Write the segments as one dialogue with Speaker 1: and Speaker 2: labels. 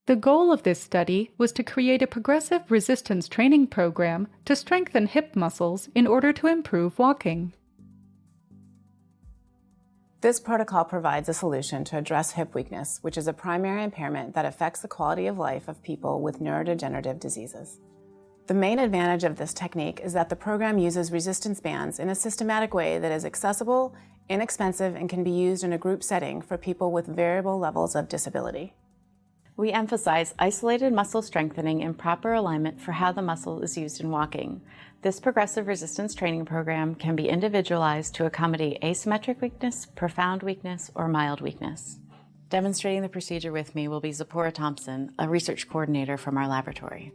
Speaker 1: The goal of this study was to create a progressive resistance training program to strengthen hip muscles in order to improve walking.
Speaker 2: This protocol provides a solution to address hip weakness, which is a primary impairment that affects the quality of life of people with neurodegenerative diseases. The main advantage of this technique is that the program uses resistance bands in a systematic way that is accessible, inexpensive, and can be used in a group setting for people with variable levels of disability.
Speaker 3: We emphasize isolated muscle strengthening in proper alignment for how the muscle is used in walking. This progressive resistance training program can be individualized to accommodate asymmetric weakness, profound weakness, or mild weakness. Demonstrating the procedure with me will be Tziporah Thompson, a research coordinator from our laboratory.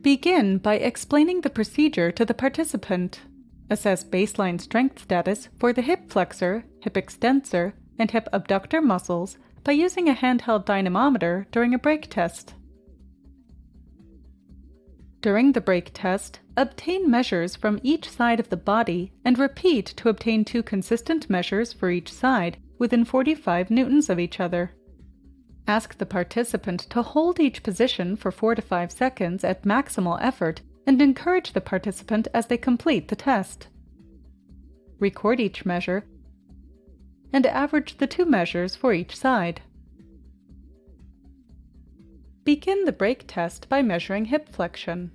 Speaker 1: Begin by explaining the procedure to the participant. Assess baseline strength status for the hip flexor, hip extensor, and hip abductor muscles by using a handheld dynamometer during a break test. During the break test, obtain measures from each side of the body and repeat to obtain 2 consistent measures for each side within 45 newtons of each other. Ask the participant to hold each position for 4 to 5 seconds at maximal effort and encourage the participant as they complete the test. Record each measure and average the 2 measures for each side. Begin the break test by measuring hip flexion.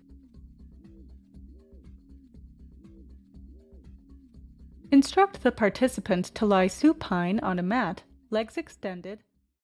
Speaker 1: Instruct the participant to lie supine on a mat, legs extended,